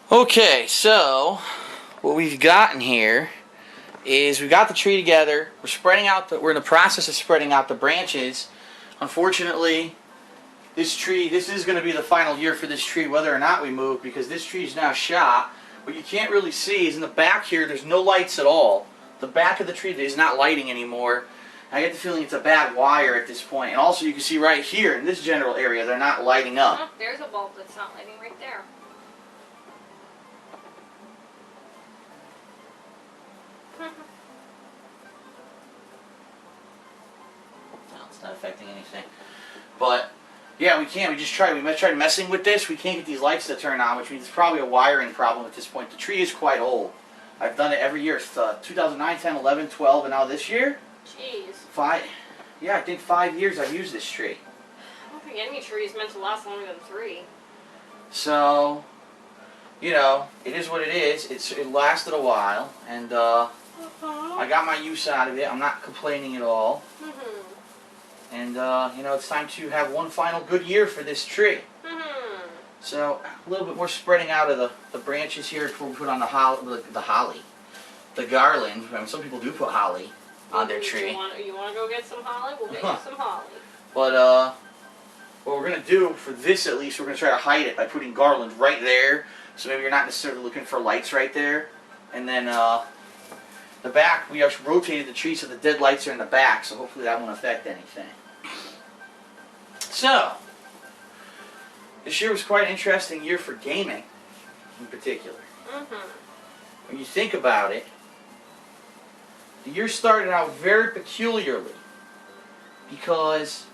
Okay, so what we've gotten here is we got the tree together. We're spreading out. We're in the process of spreading out the branches. Unfortunately, this is going to be the final year for this tree, whether or not we move, because this tree is now shot. What you can't really see is in the back here, there's no lights at all. The back of the tree is not lighting anymore. I get the feeling it's a bad wire at this point. And also you can see right here in this general area, they're not lighting up. Oh, there's a bulb that's not lighting right there. No, it's not affecting anything. But yeah, we can't. We tried messing with this. We can't get these lights to turn on, which means it's probably a wiring problem at this point. The tree is quite old. I've done it every year. It's 2009, 10, 11, 12, and now this year. Jeez. Yeah, I think 5 years I've used this tree. I don't think any tree is meant to last longer than 3. So, you know, it is what it is. It lasted a while, and I got my use out of it. I'm not complaining at all. And, you know, it's time to have one final good year for this tree. So, a little bit more spreading out of the branches here before we put on the holly. The garland. I mean, some people do put holly on their tree. You want to go get some holly? We'll get you some holly. But, what we're going to do, for this at least, we're going to try to hide it by putting garland right there. So maybe you're not necessarily looking for lights right there. And then, the back, we actually rotated the tree so the dead lights are in the back, so hopefully that won't affect anything. So, this year was quite an interesting year for gaming, in particular. When you think about it, the year started out very peculiarly, because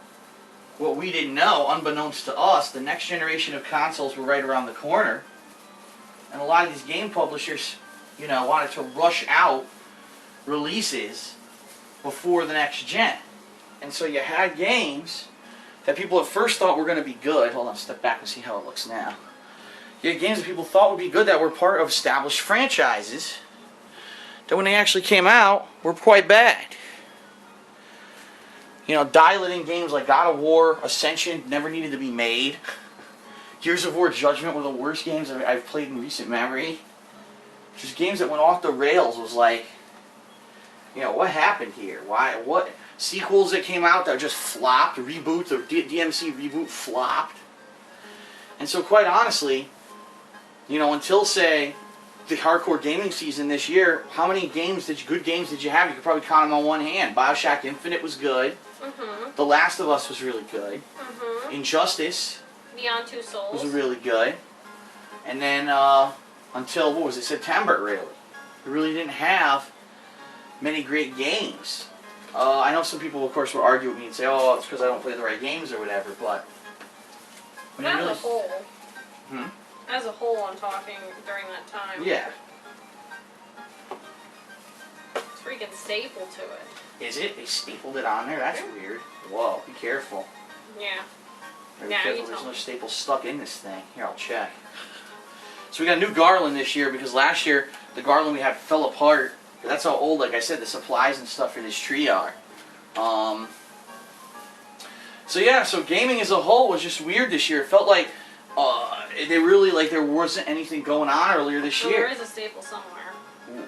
what we didn't know, unbeknownst to us, the next generation of consoles were right around the corner, and a lot of these game publishers, you know, wanted to rush out releases before the next gen. And so you had games that people at first thought were going to be good. Hold on, step back and see how it looks now. You had games that people thought would be good that were part of established franchises that when they actually came out were quite bad. You know, dilating games like God of War, Ascension never needed to be made. Gears of War Judgment were the worst games I've played in recent memory. Just games that went off the rails. Was like, you know, what happened here? Why? What? Sequels that came out that just flopped. Reboots, the DMC reboot flopped. And so quite honestly, you know, until say the hardcore gaming season this year, how many good games did you have? You could probably count them on one hand. BioShock Infinite was good. The Last of Us was really good. Injustice Beyond Two Souls was really good. And then until, what was it, September really. We really didn't have many great games. I know some people, of course, will argue with me and say, oh, it's because I don't play the right games or whatever, but when as you really... a whole. As a whole, I'm talking during that time. Yeah. It's freaking stapled to it. Is it? They stapled it on there? That's weird. Whoa, be careful. Yeah. Be careful, there's no staple stuck in this thing. Here, I'll check. So we got a new Garland this year because last year the Garland we had fell apart. That's how old, like I said, the supplies and stuff for this tree are. So yeah, so gaming as a whole was just weird this year. It felt like they really, like there wasn't anything going on earlier this year. There is a staple somewhere. Ooh.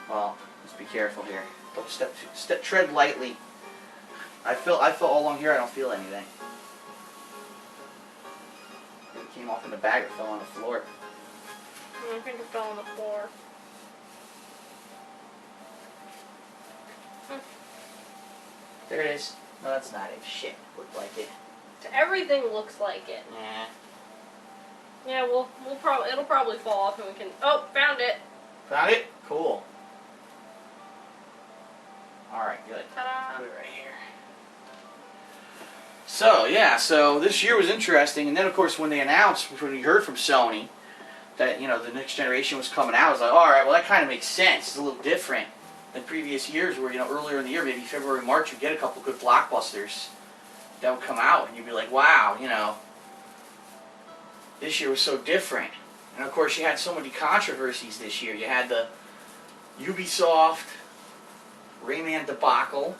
Well, let's be careful here. Don't tread lightly. I feel all along here I don't feel anything. It came off in the bag or fell on the floor. I think it fell on the floor. There it is. No, that's not it. Shit, looked like it. Everything looks like it. Yeah. Yeah, it'll probably fall off and we can. Oh, found it. Found it? Cool. All right, good. Ta-da! Put it right here. So yeah, so this year was interesting, and then of course when they announced, when we heard from Sony that the next generation was coming out, I was like, all right, well that kind of makes sense. It's a little different than previous years where, earlier in the year, maybe February, March, you'd get a couple good blockbusters that would come out, and you'd be like, wow, this year was so different. And of course, you had so many controversies this year. You had the Ubisoft Rayman debacle,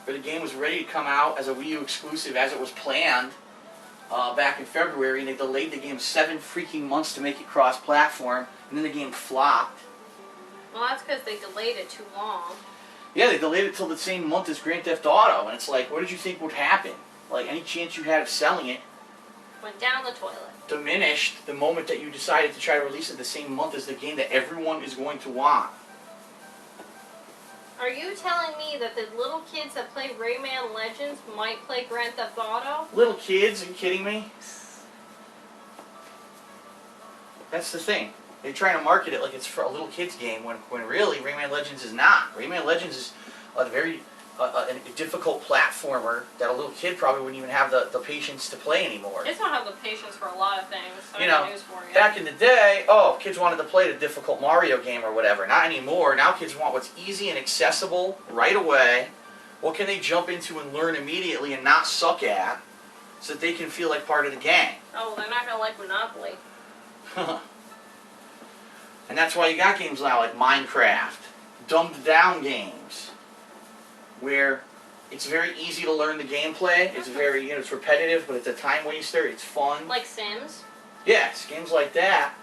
where the game was ready to come out as a Wii U exclusive as it was planned, back in February, and they delayed the game 7 freaking months to make it cross-platform, and then the game flopped. Well, that's because they delayed it too long. Yeah, they delayed it till the same month as Grand Theft Auto, and it's like, what did you think would happen? Like, any chance you had of selling it Went down the toilet. diminished the moment that you decided to try to release it the same month as the game that everyone is going to want. Are you telling me that the little kids that play Rayman Legends might play Grand Theft Auto? Little kids, are you kidding me? That's the thing. They're trying to market it like it's for a little kid's game when really Rayman Legends is not. Rayman Legends is a very a difficult platformer that a little kid probably wouldn't even have the patience to play anymore. Kids don't have the patience for a lot of things. I You got know, news for you. back in the day, kids wanted to play the difficult Mario game or whatever. Not anymore. Now kids want what's easy and accessible right away. What can they jump into and learn immediately and not suck at so that they can feel like part of the gang? Oh, they're not gonna like Monopoly. And that's why you got games now like Minecraft, dumbed down games, where it's very easy to learn the gameplay. It's very, it's repetitive, but it's a time waster. It's fun. Like Sims? Yes, games like that.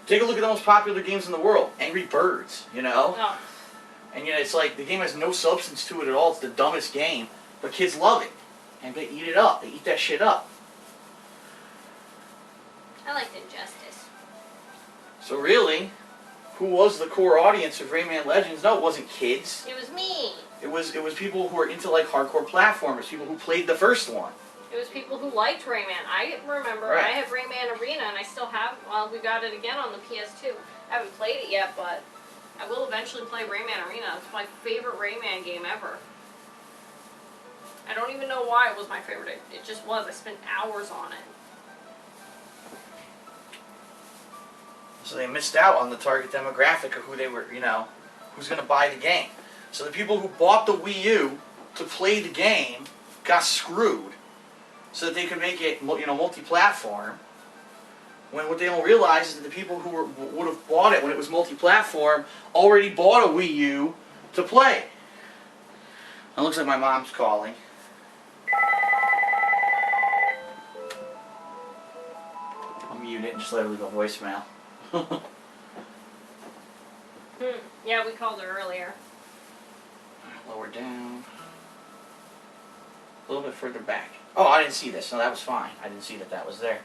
Take a look at the most popular games in the world. Angry Birds, Oh. And it's like the game has no substance to it at all. It's the dumbest game, but kids love it. And they eat it up. They eat that shit up. I liked Injustice. So really, who was the core audience of Rayman Legends? No, it wasn't kids. It was me. It was people who were into like hardcore platformers, people who played the first one. It was people who liked Rayman. I remember Right. I have Rayman Arena, and I still have. Well, we got it again on the PS2. I haven't played it yet, but I will eventually play Rayman Arena. It's my favorite Rayman game ever. I don't even know why it was my favorite. It just was. I spent hours on it. So they missed out on the target demographic of who they were, who's going to buy the game. So the people who bought the Wii U to play the game got screwed so that they could make it, multi-platform. When what they don't realize is that the people who would have bought it when it was multi-platform already bought a Wii U to play. It looks like my mom's calling. I'll mute it and just let her leave a voicemail. Yeah, we called her earlier. Lower down. A little bit further back. Oh, I didn't see this. No, that was fine. I didn't see that was there.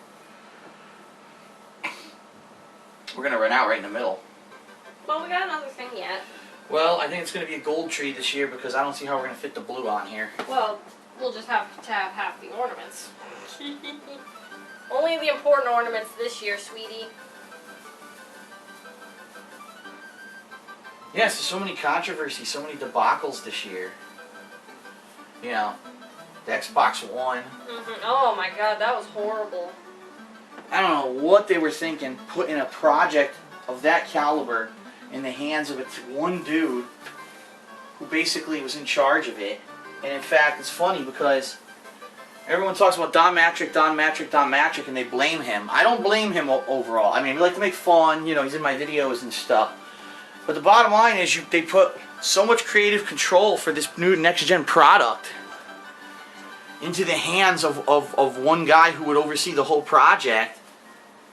We're going to run out right in the middle. Well, we got another thing yet. Well, I think it's going to be a gold tree this year because I don't see how we're going to fit the blue on here. Well, we'll just have to have half the ornaments. Only the important ornaments this year, sweetie. Yes, there's so many controversies, so many debacles this year. The Xbox One. Oh my god, that was horrible. I don't know what they were thinking, putting a project of that caliber in the hands of one dude who basically was in charge of it. And in fact, it's funny because everyone talks about Don Matrick, and they blame him. I don't blame him overall. I mean, we like to make fun, he's in my videos and stuff. But the bottom line is they put so much creative control for this new next-gen product into the hands of one guy who would oversee the whole project,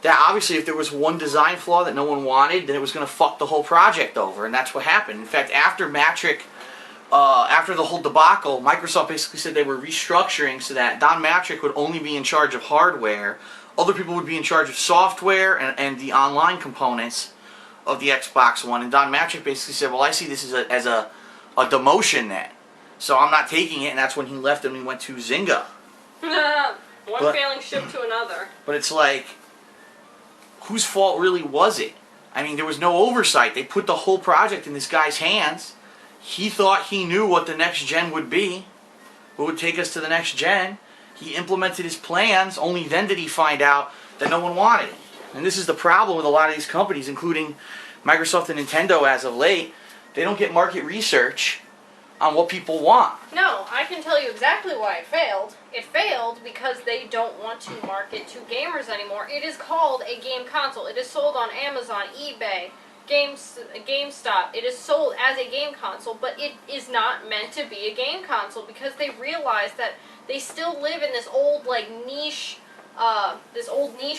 that obviously if there was one design flaw that no one wanted, then it was going to fuck the whole project over, and that's what happened. In fact, after after the whole debacle, Microsoft basically said they were restructuring so that Don Matrick would only be in charge of hardware, other people would be in charge of software and the online components of the Xbox One, and Don Matrick basically said, well, I see this as a demotion then. So I'm not taking it, and that's when he left and we went to Zynga. One failing ship to another. But it's like, whose fault really was it? I mean, there was no oversight. They put the whole project in this guy's hands. He thought he knew what the next gen would be, what would take us to the next gen. He implemented his plans, only then did he find out that no one wanted it. And this is the problem with a lot of these companies, including Microsoft and Nintendo as of late. They don't get market research on what people want. No, I can tell you exactly why it failed. It failed because they don't want to market to gamers anymore. It is called a game console. It is sold on Amazon, eBay, GameStop. It is sold as a game console, but it is not meant to be a game console because they realize that they still live in this old like niche,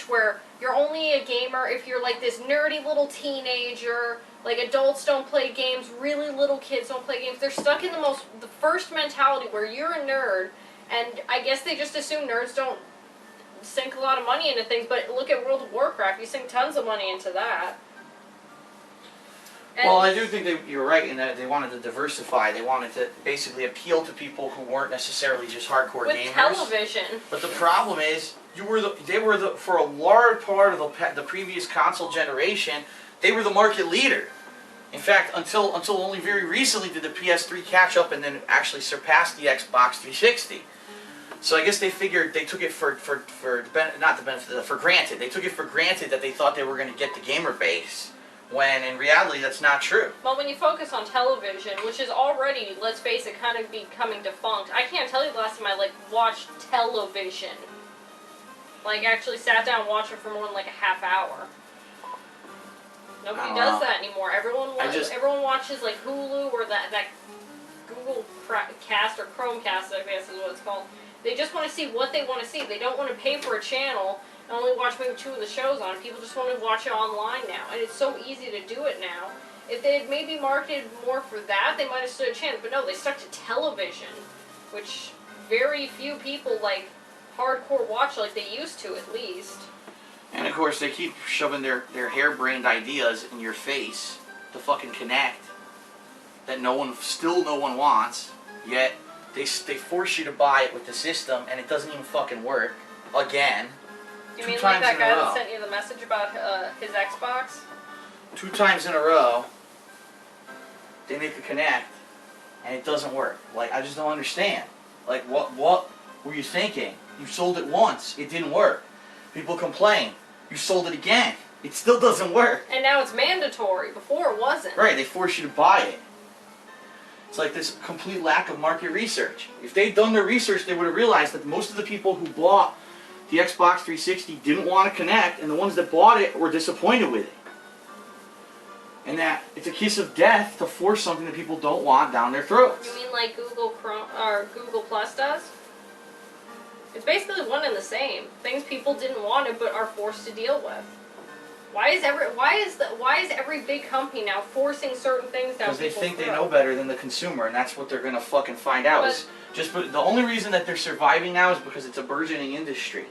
where you're only a gamer if you're like this nerdy little teenager. Like adults don't play games, really little kids don't play games. They're stuck in the first mentality where you're a nerd, and I guess they just assume nerds don't sink a lot of money into things. But look at World of Warcraft, you sink tons of money into that. And well, I do think you're right in that they wanted to diversify. They wanted to basically appeal to people who weren't necessarily just hardcore with gamers. television. But the problem is, they were for a large part of the previous console generation, they were the market leader. In fact, until only very recently did the PS3 catch up and then actually surpass the Xbox 360. So I guess they figured they took it for granted. They took it for granted that they thought they were going to get the gamer base, when in reality that's not true. Well, when you focus on television, which is already, let's face it, kind of becoming defunct. I can't tell you the last time I watched television. Actually sat down and watched it for more than a half hour. Nobody does that anymore. Everyone watches Hulu or that Google Cast or Chromecast, I guess is what it's called. They just want to see what they want to see. They don't want to pay for a channel and only watch maybe 2 of the shows on it. People just want to watch it online now, and it's so easy to do it now. If they had maybe marketed more for that, they might have stood a chance. But no, they stuck to television, which very few people hardcore watch like they used to, at least. And of course, they keep shoving their harebrained ideas in your face to fucking connect that no one wants. Yet they force you to buy it with the system, and it doesn't even fucking work. Again. You mean like that guy that sent you the message about his Xbox? 2 times in a row, they make a connect, and it doesn't work. I just don't understand. What were you thinking? You sold it once, it didn't work. People complain. You sold it again. It still doesn't work. And now it's mandatory. Before it wasn't. Right, they force you to buy it. It's like this complete lack of market research. If they'd done their research, they would have realized that most of the people who bought the Xbox 360 didn't want to connect, and the ones that bought it were disappointed with it. And that it's a kiss of death to force something that people don't want down their throats. You mean like Google Chrome or Google Plus does? It's basically one and the same. Things people didn't want it but are forced to deal with. Why is every big company now forcing certain things down people's throats? Because they think they know better than the consumer, and that's what they're gonna fucking find out. The only reason that they're surviving now is because it's a burgeoning industry.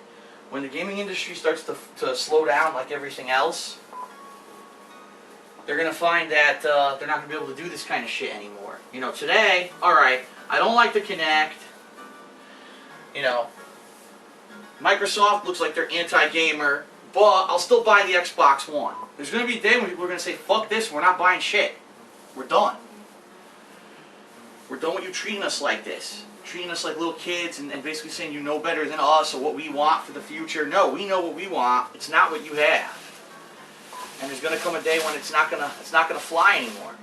When the gaming industry starts to slow down like everything else, they're gonna find that they're not gonna be able to do this kind of shit anymore. Today, alright, I don't like the Kinect. Microsoft looks like they're anti-gamer, but I'll still buy the Xbox One. There's going to be a day when people are going to say, fuck this, we're not buying shit. We're done. We're done with you treating us like this. Treating us like little kids and basically saying you know better than us or what we want for the future. No, we know what we want. It's not what you have. And there's going to come a day when it's not going to fly anymore.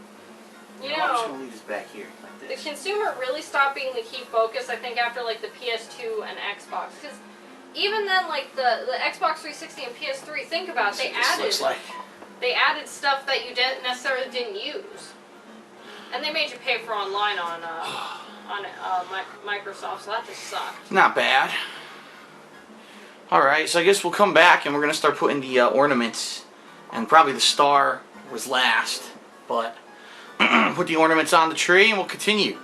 I'm just going to leave this back here like this. The consumer really stopped being the key focus, I think, after the PS2 and Xbox. Because even then, the Xbox 360 and PS3, think about it, they added stuff that you necessarily didn't use. And they made you pay for online on Microsoft, so that just sucked. Not bad. Alright, so I guess we'll come back and we're going to start putting the ornaments, and probably the star was last, but put the ornaments on the tree and we'll continue.